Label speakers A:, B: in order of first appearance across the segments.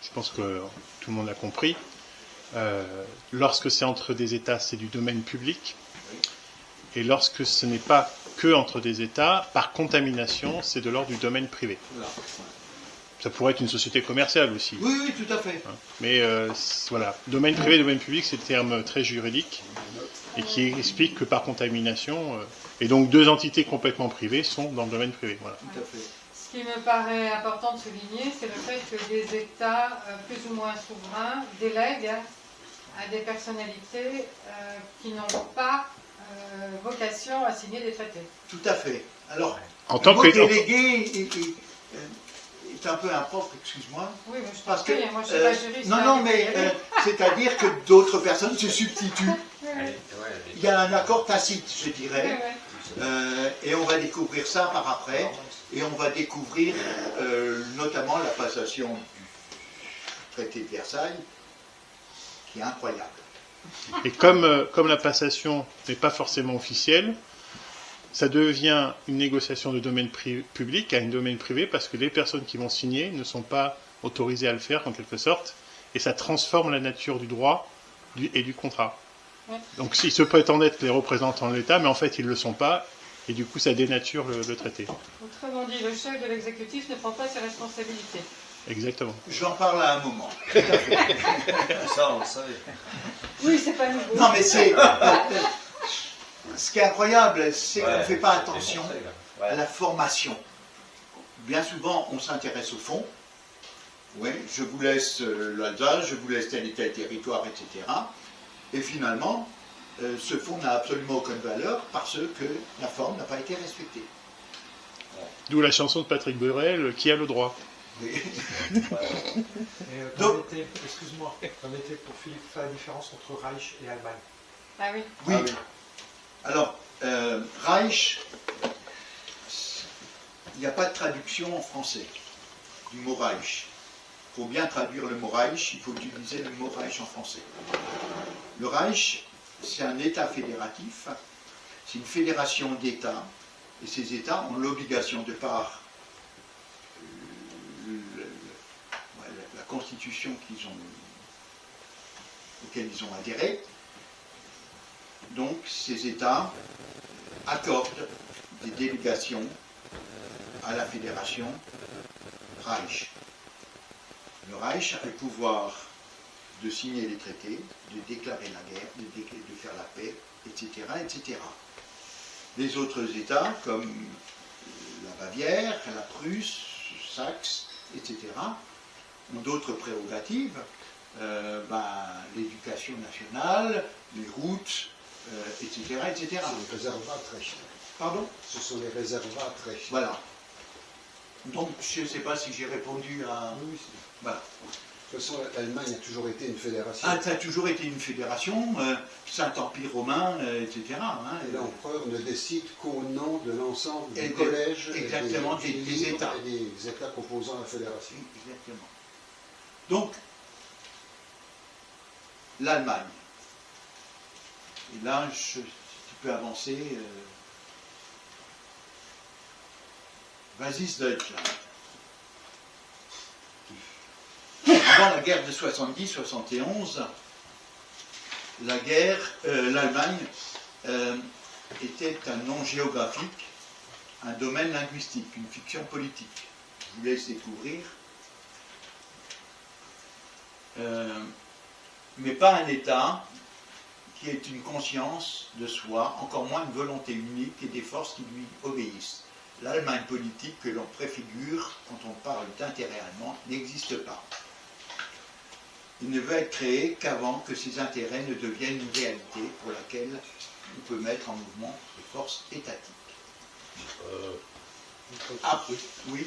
A: je pense que tout le monde l'a compris. Lorsque c'est entre des États, c'est du domaine public. Et lorsque ce n'est pas que entre des États, par contamination, c'est de l'ordre du domaine privé. Ça pourrait être une société commerciale aussi.
B: Oui, oui, tout à fait.
A: Mais voilà, domaine privé, domaine public, c'est des termes très juridiques et qui expliquent que par contamination, et donc deux entités complètement privées sont dans le domaine privé. Voilà.
B: Tout à fait.
C: Ce qui me paraît important de souligner, c'est le fait que des États plus ou moins souverains délèguent à des personnalités qui n'ont pas vocation à signer des traités.
B: Tout à fait. Alors,
A: en tant que
B: délégué est un peu impropre, excuse-moi.
C: Oui, mais je
B: parce que
C: moi je suis pas juriste.
B: non, mais c'est-à-dire que d'autres personnes se substituent. Il y a un accord tacite, je dirais. Et on va découvrir ça par après. Et on va découvrir notamment la passation du traité de Versailles, qui est incroyable.
A: Et comme la passation n'est pas forcément officielle, ça devient une négociation de domaine public à un domaine privé parce que les personnes qui vont signer ne sont pas autorisées à le faire en quelque sorte, et ça transforme la nature du droit et du contrat. Donc ils se prétendent être les représentants de l'État, mais en fait ils ne le sont pas, et du coup ça dénature le traité.
C: Autrement dit, le chef de l'exécutif ne prend pas ses responsabilités.
A: Exactement.
B: J'en parle à un moment.
D: Ça, on le savait.
C: Oui, c'est pas nouveau.
B: Non, mais c'est... ce qui est incroyable, c'est qu'on ne fait pas attention à la formation. Bien souvent, on s'intéresse au fond. Oui, je vous laisse l'Alsace, je vous laisse tel et tel territoire, etc. Et finalement, ce fond n'a absolument aucune valeur parce que la forme n'a pas été respectée.
A: D'où la chanson de Patrick Borel, Qui a le droit.
B: Oui.
E: Excuse-moi, on était pour faire la différence entre Reich et Allemagne.
C: Ah oui.
B: Oui.
D: Ah oui.
B: Alors, Reich, il n'y a pas de traduction en français du mot Reich. Pour bien traduire le mot Reich, il faut utiliser le mot Reich en français. Le Reich, c'est un État fédératif, c'est une fédération d'États, et ces États ont l'obligation, de par la constitution auquel ils ont adhéré, donc ces États accordent des délégations à la fédération Reich. Le Reich a le pouvoir de signer les traités, de déclarer la guerre, de faire la paix, etc., etc. Les autres États, comme la Bavière, la Prusse, Saxe, etc., ont d'autres prérogatives, l'éducation nationale, les routes, etc., etc.
F: Ce sont les réservats Reich.
B: Pardon ?
F: Ce sont les réservats Reich.
B: Voilà. Donc, je ne sais pas si j'ai répondu à...
F: Oui,
B: voilà.
F: De toute façon, l'Allemagne a toujours été une fédération.
B: Ah, ça a toujours été une fédération, Saint-Empire romain, etc.
F: Et l'empereur ne décide qu'au nom de l'ensemble du
B: Et
F: collège
B: exactement, des États.
F: et des États composant la fédération.
B: Exactement. Donc, l'Allemagne. Et là, tu peux avancer. Vas-y, Deutschland. Avant la guerre de 70-71, l'Allemagne était un nom géographique, un domaine linguistique, une fiction politique. Je vous laisse découvrir. Mais pas un État qui ait une conscience de soi, encore moins une volonté unique et des forces qui lui obéissent. L'Allemagne politique que l'on préfigure quand on parle d'intérêt allemand n'existe pas. Il ne va être créé qu'avant que ces intérêts ne deviennent une réalité pour laquelle on peut mettre en mouvement les forces étatiques. Ah, oui.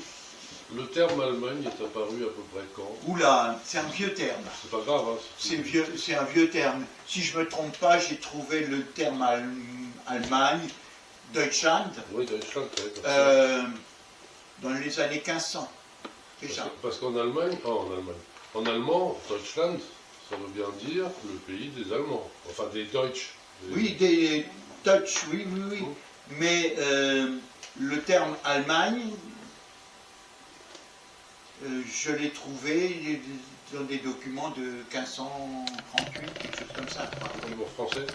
G: Le terme Allemagne est apparu à peu près quand?
B: Oula, c'est un vieux terme.
G: C'est pas grave, hein.
B: C'est un vieux terme. Si je ne me trompe pas, j'ai trouvé le terme Allemagne, Deutschland,
G: Oui, Deutschland,
B: dans les années 1500. Déjà.
G: parce qu'en Allemagne, en allemand, Deutschland, ça veut bien dire le pays des Allemands, enfin des Deutsch.
B: Oui, des Deutsch, oui. Mais le terme Allemagne, je l'ai trouvé dans des documents de 1538, quelque chose comme ça.
G: En français?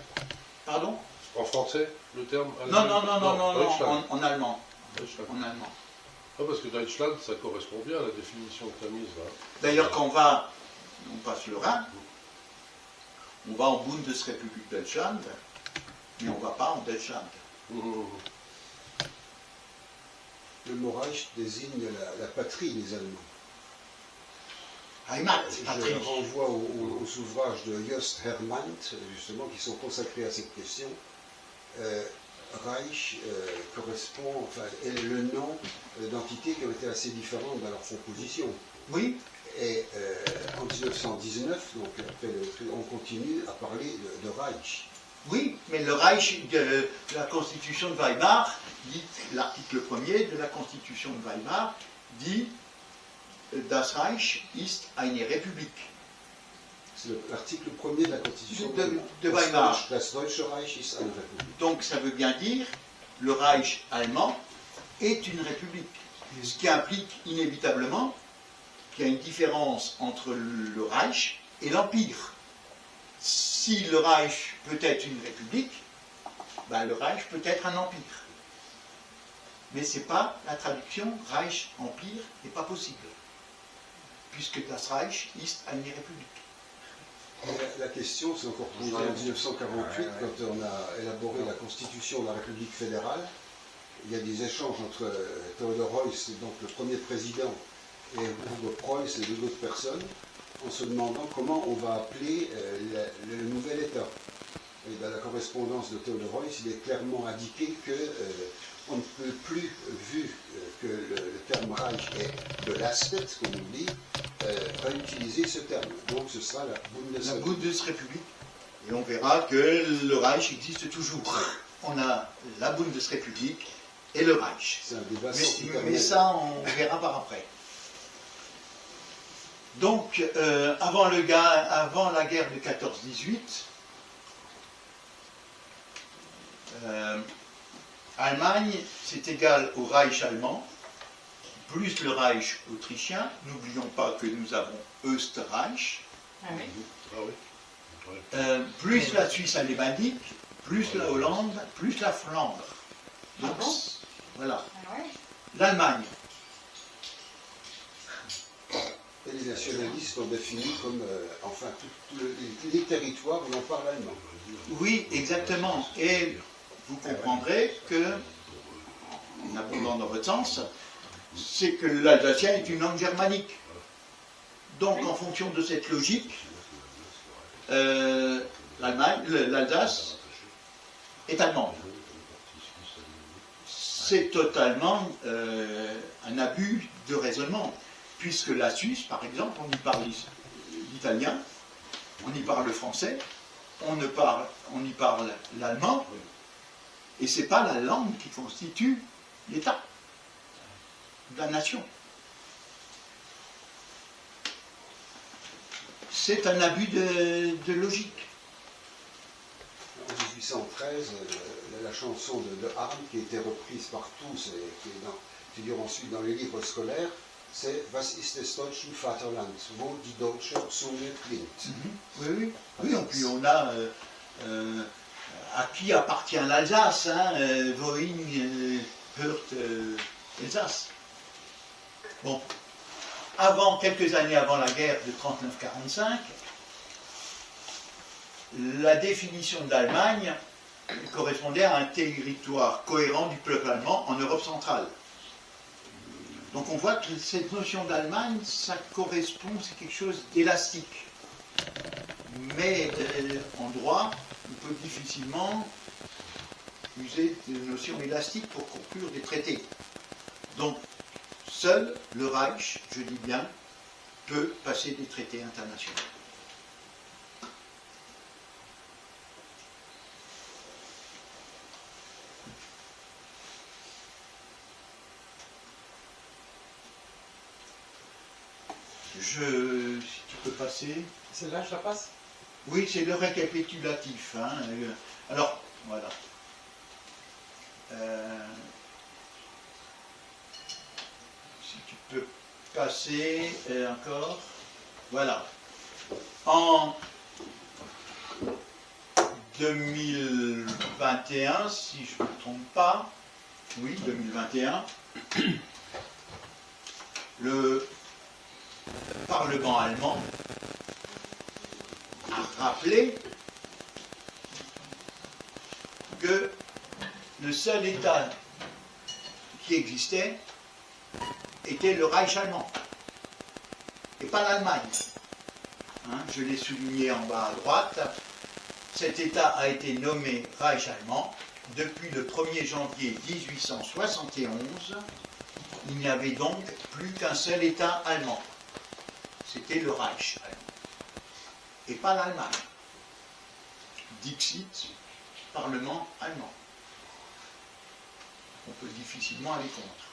B: Pardon?
G: En français, le terme
B: Non,
G: allemand? Deutschland.
B: en allemand.
G: Deutschland.
B: En allemand.
G: Ah, parce que Deutschland, ça correspond bien à la définition que tu as mise là.
B: D'ailleurs, quand on passe le Rhin, on va en Bundesrepublik Deutschland, mais on ne va pas en Deutschland.
F: Le mot Reich désigne la patrie des Allemands.
B: Heimat,
F: Je
B: patrie.
F: renvoie aux ouvrages de Jost Hermann, justement, qui sont consacrés à cette question. Reich correspond, enfin, est le nom d'entités qui ont été assez différentes dans leur composition.
B: Oui,
F: Et en 1919, donc après on continue à parler de Reich.
B: oui, mais le Reich de la Constitution de Weimar, dit, l'article 1er de la Constitution de Weimar, dit Das Reich ist eine Republik.
F: C'est l'article 1er de la Constitution
B: de Weimar.
F: Das Deutsche Reich ist eine Republik.
B: Donc ça veut bien dire le Reich allemand est une république. Ce qui implique inévitablement qu'il y a une différence entre le Reich et l'Empire. Si le Reich peut être une république, ben le Reich peut être un empire. Mais ce n'est pas la traduction Reich-Empire n'est pas possible. Puisque das Reich ist eine Republik.
F: La question s'est encore posée en 1948, quand on a élaboré la Constitution de la République fédérale. Il y a des échanges entre Theodor Heuss, donc le premier président, et Hugo Preuss et deux autres personnes, en se demandant comment on va appeler le nouvel État. Et dans la correspondance de Theodor Heuss, il est clairement indiqué qu'on ne peut plus, vu que le terme Reich est de l'aspect, comme on dit, réutiliser ce terme. Donc ce sera la Bundesrepublik.
B: La Bundesrepublik. Et on verra que le Reich existe toujours. On a la Bundesrepublik et le Reich.
F: C'est un débat
B: Mais ça, on verra par après. Donc, avant la guerre de 14-18, Allemagne, c'est égal au Reich allemand, plus le Reich autrichien. N'oublions pas que nous avons Österreich,
C: Ah oui.
G: Ah oui.
B: plus la Suisse alémanique, plus la Hollande, plus la Flandre. Donc,
C: Ah bon?
B: voilà.
C: Ah ouais.
B: L'Allemagne.
F: Et les nationalistes sont définis comme, enfin, tous les territoires où l'on parle allemand.
B: Oui, exactement. Et vous comprendrez que, en abondant dans votre sens, c'est que l'alsacien est une langue germanique. Donc, en fonction de cette logique, l'Alsace est allemande. C'est totalement un abus de raisonnement, puisque la Suisse, par exemple, on y parle l'italien, on y parle le français, on y parle l'allemand, et ce n'est pas la langue qui constitue l'État, la nation. C'est un abus de logique.
F: En 1813, la chanson de Harm, qui a été reprise par tous et qui figure ensuite dans les livres scolaires, c'est Was ist des deutschen Vaterlands, wo die deutsche Zunge klingt.
B: Oui. Oui, et puis on a à qui appartient l'Alsace, hein, Wohin hört Alsace. Bon, quelques années avant la guerre de 39-45, la définition de l'Allemagne correspondait à un territoire cohérent du peuple allemand en Europe centrale. Donc on voit que cette notion d'Allemagne, ça correspond, c'est quelque chose d'élastique. Mais en droit, on peut difficilement user de notions élastiques pour conclure des traités. Donc, seul le Reich, je dis bien, peut passer des traités internationaux. Si tu peux passer.
E: C'est là que je la passe?
B: Oui, c'est le récapitulatif. Hein. Alors, voilà. Si tu peux passer encore. Voilà. En 2021, si je ne me trompe pas, oui, 2021, le Parlement allemand a rappelé que le seul État qui existait était le Reich allemand, et pas l'Allemagne. Hein, je l'ai souligné en bas à droite, cet État a été nommé Reich allemand depuis le 1er janvier 1871. Il n'y avait donc plus qu'un seul État allemand. C'était le Reich allemand, et pas l'Allemagne. Dixit, Parlement allemand. On peut difficilement aller contre.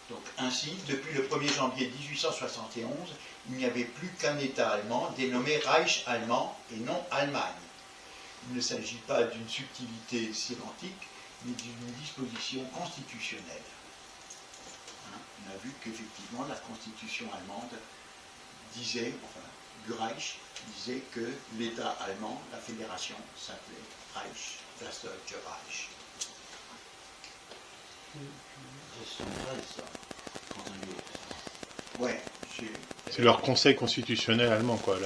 B: Donc ainsi, depuis le 1er janvier 1871, il n'y avait plus qu'un État allemand dénommé Reich allemand et non Allemagne. Il ne s'agit pas d'une subtilité sémantique, mais d'une disposition constitutionnelle. Hein, on a vu qu'effectivement la constitution allemande disait, enfin, du Reich disait que l'État allemand, la fédération, s'appelait Reich, das Deutsche Reich. Ouais,
A: C'est leur conseil constitutionnel allemand, quoi,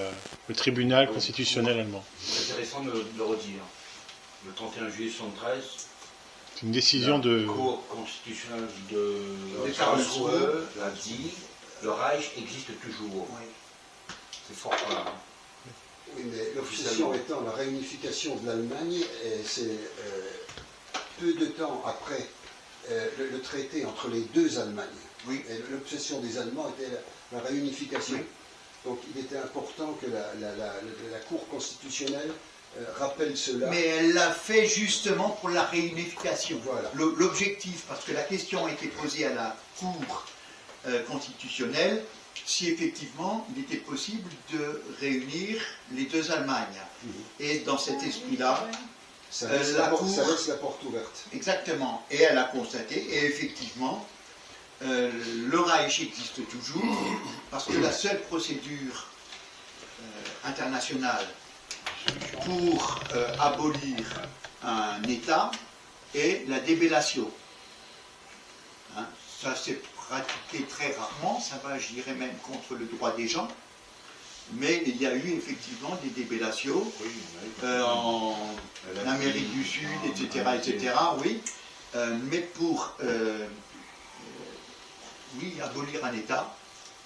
A: le tribunal constitutionnel allemand.
H: C'est intéressant de le redire. Le 31 juillet 1973,
A: C'est une décision de...
H: la Cour constitutionnelle de
B: Karlsruhe
H: l'a dit, le Reich existe toujours.
B: Oui.
H: C'est fort clair. Hein.
F: Oui, mais l'obsession étant la réunification de l'Allemagne, et c'est peu de temps après le traité entre les deux Allemagnes.
B: Oui.
F: Et l'obsession des Allemands était la réunification.
B: Oui.
F: Donc il était important que la Cour constitutionnelle rappelle cela.
B: Mais elle l'a fait justement pour la réunification.
F: Voilà.
B: L'objectif, parce que la question a été posée à la Cour constitutionnelle, si effectivement il était possible de réunir les deux Allemagnes. Et dans cet esprit-là,
F: Ça laisse la porte ouverte.
B: exactement, et elle a constaté, et effectivement, le Reich existe toujours, parce que la seule procédure internationale pour abolir un État est la débellatio. Hein, ça s'est pratiqué très rarement, ça va, je dirais même, contre le droit des gens, mais il y a eu effectivement des débellations en Amérique du Sud, etc., oui, mais pour oui, abolir un État,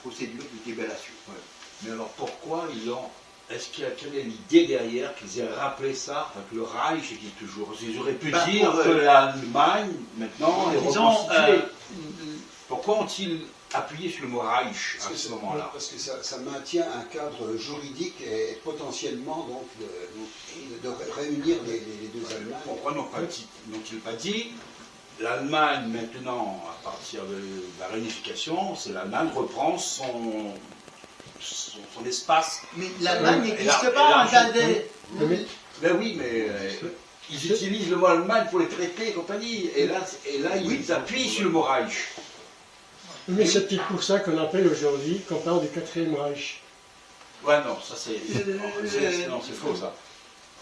B: procédure de débellation.
H: Ouais. Mais alors pourquoi ils ont... quelle est l'idée derrière qu'ils aient rappelé ça, enfin, que le Reich existe toujours? Ils auraient pu dire que l'Allemagne, maintenant, est reconstituée. Pourquoi ont-ils appuyé sur le mot Reich à ce moment-là?
F: Parce que ça maintient un cadre juridique et potentiellement donc de réunir les deux Allemagnes.
H: Pourquoi n'ont-ils pas dit l'Allemagne maintenant, à partir de la réunification, c'est l'Allemagne reprend son espace.
B: Mais l'Allemagne n'existe pas en
H: Ben oui, mais ils utilisent le mot Allemagne pour les traités et compagnie. Et là ils appuient sur le mot Reich.
I: Mais c'est peut-être pour ça qu'on appelle aujourd'hui, qu'on parle du 4e Reich.
H: Ouais, non, ça c'est faux ça.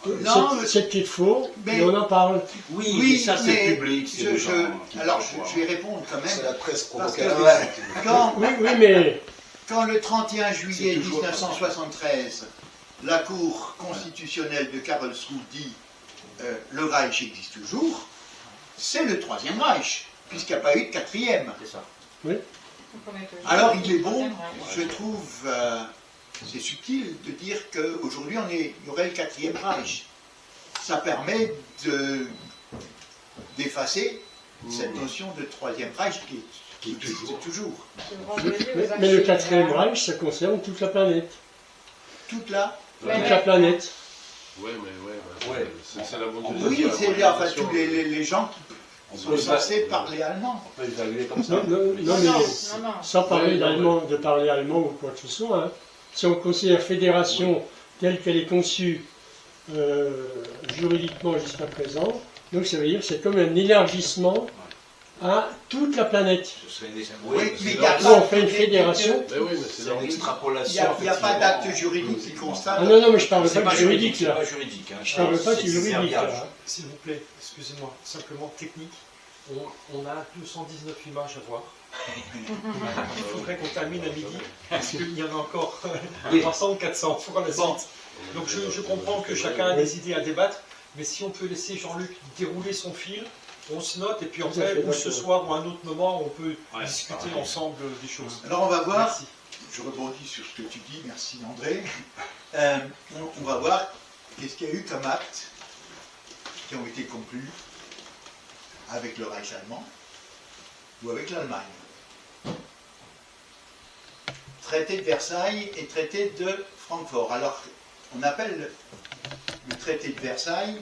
B: Non,
I: c'est peut-être faux,
B: mais
I: on en parle.
H: Oui, mais ça c'est public.
B: Alors je vais répondre quand même.
F: C'est la presse
B: Parce que
F: provocatrice.
I: Oui, mais...
B: Quand le 31 juillet 1973, la Cour constitutionnelle de Karlsruhe dit le Reich existe toujours, c'est le 3e Reich, puisqu'il n'y a pas eu de 4e.
H: C'est ça.
I: Oui.
B: Alors il est bon, je trouve, c'est subtil de dire qu'aujourd'hui il y aurait le 4e Reich. Ça permet d'effacer cette notion de 3e Reich qui existe toujours.
I: Mais le 4e Reich, ça concerne toute la planète.
B: Toute la
I: planète.
G: Ouais, c'est la bonne
B: Oui, c'est enfin tous les gens qui sont censés parler allemand.
H: On peut évaluer comme ça.
I: Non, mais sans parler de parler allemand ou quoi que ce soit, hein. Si on considère fédération telle qu'elle est conçue juridiquement jusqu'à présent, donc ça veut dire que c'est comme un élargissement à toute la planète.
H: Ce serait une
B: Oui, mais il y
I: Là,
B: a
I: on fait une fédération.
G: Mais oui, mais c'est
H: c'est
G: leur
H: une
G: but.
H: extrapolation.
B: Il n'y a pas d'acte juridique qui constate.
I: Ah non, non, mais je parle
H: C'est
I: pas
H: pas
I: du juridique,
H: c'est
I: là.
H: pas juridique. Hein.
I: Je parle pas
H: C'est
I: du juridique,
H: verbiage.
I: là.
E: S'il vous plaît, excusez-moi, simplement technique. On a 219 images à voir. Il faudrait qu'on termine à midi, parce qu'il y en a encore 300 ou 400 pour la
B: Bon.
E: suite. Donc je comprends que chacun a des idées à débattre, mais si on peut laisser Jean-Luc dérouler son fil, on se note, et puis après, ou ce soir ou à un autre moment, on peut discuter ensemble des choses.
B: Alors on va voir,
E: Merci.
B: je rebondis sur ce que tu dis, merci André. On va voir qu'est-ce qu'il y a eu comme actes qui ont été conclus avec le Reich allemand ou avec l'Allemagne. Traité de Versailles et traité de Francfort. Alors, on appelle le traité de Versailles,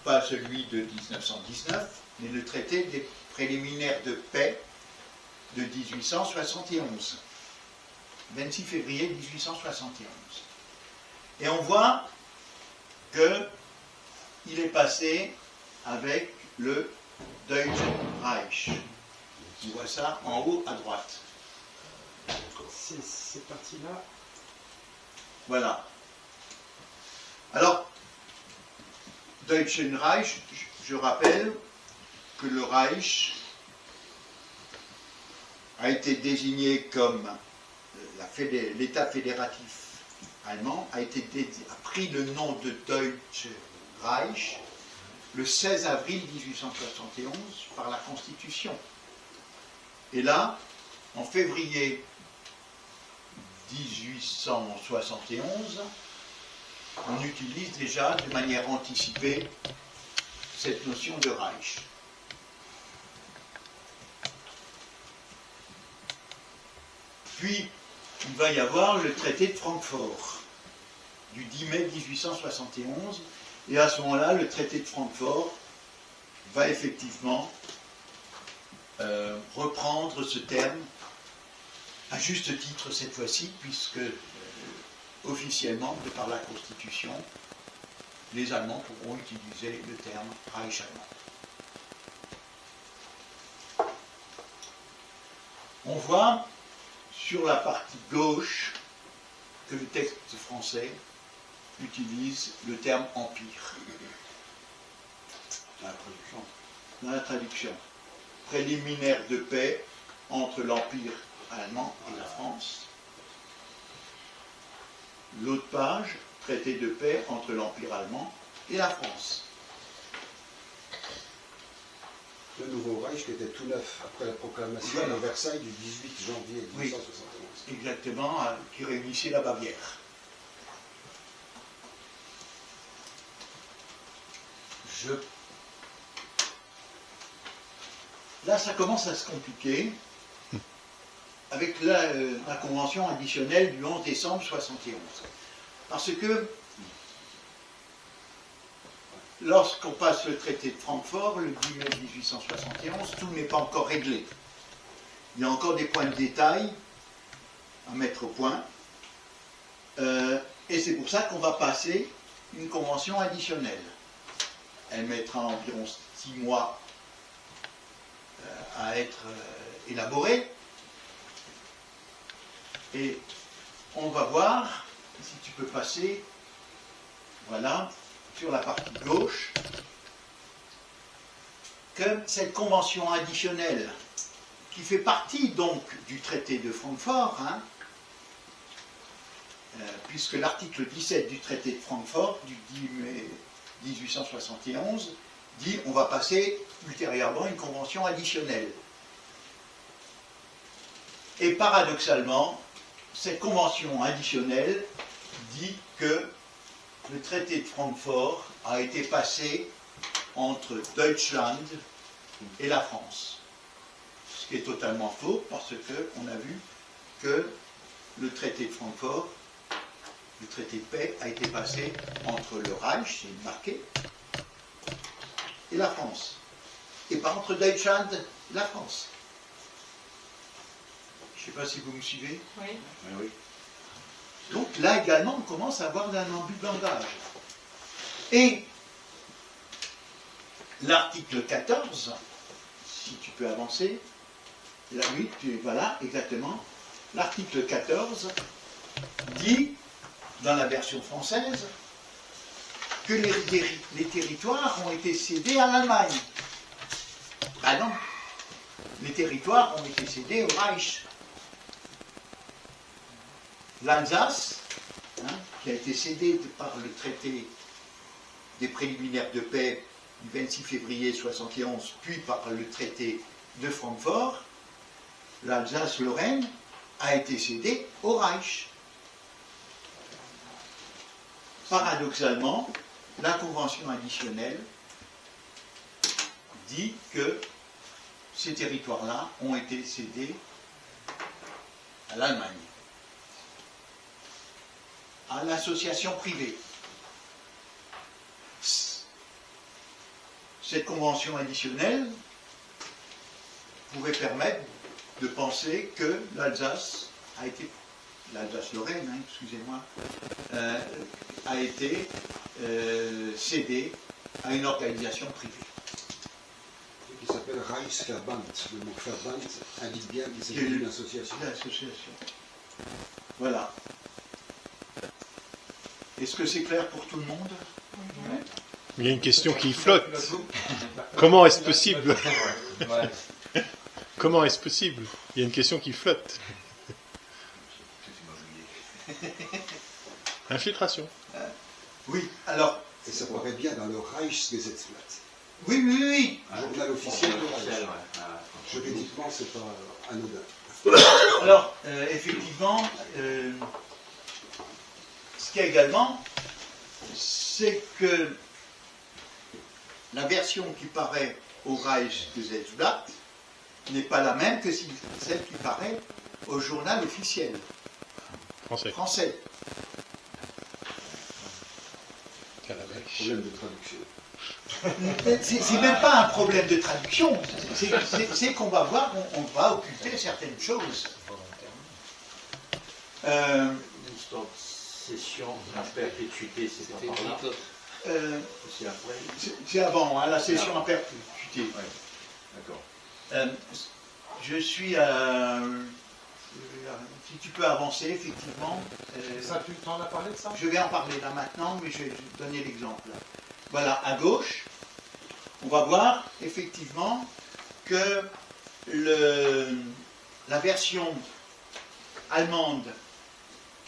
B: pas celui de 1919, mais le traité des préliminaires de paix de 1871. 26 février 1871. Et on voit qu'il est passé avec le Deutsche Reich. On voit ça en haut à droite.
E: Ces parties-là,
B: Voilà. Alors, Deutschen Reich, je rappelle que le Reich a été désigné comme l'État fédératif allemand, a pris le nom de Deutsche Reich le 16 avril 1871 par la Constitution. Et là, en février 1871, on utilise déjà de manière anticipée cette notion de Reich. Puis, il va y avoir le traité de Francfort du 10 mai 1871, et à ce moment-là, le traité de Francfort va effectivement reprendre ce terme à juste titre cette fois-ci, puisque officiellement, de par la Constitution, les Allemands pourront utiliser le terme Reich allemand. On voit sur la partie gauche que le texte français utilise le terme empire. Dans la traduction. Préliminaire de paix entre l'empire allemand et la France. L'autre page, traité de paix entre l'empire allemand et la France.
F: Le nouveau Reich qui était tout neuf après la proclamation de Versailles du 18 janvier 1871.
B: Exactement, qui réunissait la Bavière. Là, ça commence à se compliquer avec la convention additionnelle du 11 décembre 1971. Parce que lorsqu'on passe le traité de Francfort, le 10 mai 1871, tout n'est pas encore réglé. Il y a encore des points de détail à mettre au point. Et c'est pour ça qu'on va passer une convention additionnelle. Elle mettra environ 6 mois à être élaborée. Et on va voir, si tu peux passer, voilà, sur la partie gauche, que cette convention additionnelle, qui fait partie donc du traité de Francfort, puisque l'article 17 du traité de Francfort, du 10 mai 1871, dit on va passer ultérieurement une convention additionnelle. Et paradoxalement, cette convention additionnelle dit que le traité de Francfort a été passé entre Deutschland et la France. Ce qui est totalement faux, parce qu'on a vu que le traité de Francfort, le traité de paix, a été passé entre le Reich, c'est marqué, et la France. Et pas entre Deutschland et la France. Je ne sais pas si vous me suivez.
C: Oui.
B: Oui. Donc là également, on commence à avoir un embut de langage. Et l'article 14 si tu peux avancer. Là, oui, voilà, exactement. L'article 14 dit, dans la version française, que les territoires ont été cédés à l'Allemagne. Ah non, les territoires ont été cédés au Reich. L'Alsace, qui a été cédée par le traité des préliminaires de paix du 26 février 1971, puis par le traité de Francfort, l'Alsace-Lorraine a été cédée au Reich. Paradoxalement, la Convention additionnelle dit que ces territoires-là ont été cédés à l'Allemagne, à l'association privée. Cette convention additionnelle pourrait permettre de penser que l'Alsace a été, l'Alsace-Lorraine, excusez-moi, a été cédée à une organisation privée.
F: Qui s'appelle Reichsverband. Le mot Verband indique bien qu'il s'agit d'une association.
B: L'association. Voilà. Est-ce que c'est clair pour tout le monde?
A: Il y a une question qui flotte. Comment est-ce possible? Comment est-ce possible? Il y a une question qui flotte. Infiltration.
B: Oui, alors...
F: Et ça paraît bien dans le Reichsgesetzblatt.
B: Oui, oui, oui.
F: Journal officiel de Reich. Juridiquement, c'est pas anodin.
B: Alors, effectivement, ce qu'il y a également, c'est que la version qui paraît au Reichsgesetzblatt n'est pas la même que celle qui paraît au journal officiel français.
F: Problème de traduction.
B: C'est même pas un problème de traduction, c'est qu'on va voir, on va occulter certaines choses.
H: Session à perpétuité, c'était par là. C'est après.
B: C'est avant, la session à perpétuité.
H: Ouais. D'accord.
B: Je suis à... Si tu peux avancer, effectivement.
E: Ça, tu t'en as parlé de ça?
B: Je vais en parler là maintenant, mais je vais te donner l'exemple. Voilà, à gauche, on va voir effectivement que la version allemande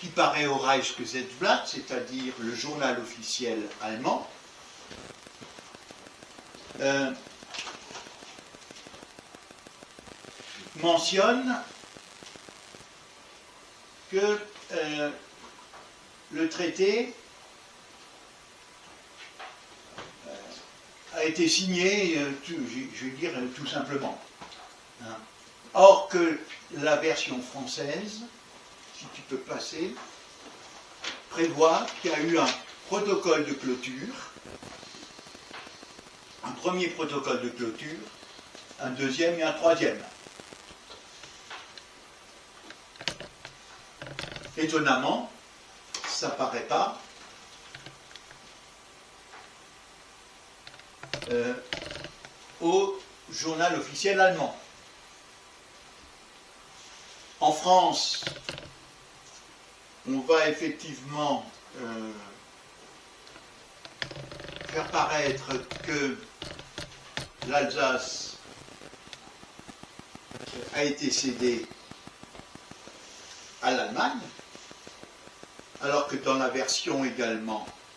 B: qui paraît au Reichsgesetzblatt, c'est-à-dire le journal officiel allemand, mentionne que le traité a été signé, je vais dire tout simplement. Or que la version française, si tu peux passer, prévoit qu'il y a eu un protocole de clôture, un premier protocole de clôture, un deuxième et un troisième. Étonnamment, ça ne paraît pas au journal officiel allemand. En France, on va effectivement faire paraître que l'Alsace a été cédée à l'Allemagne, alors que dans la version également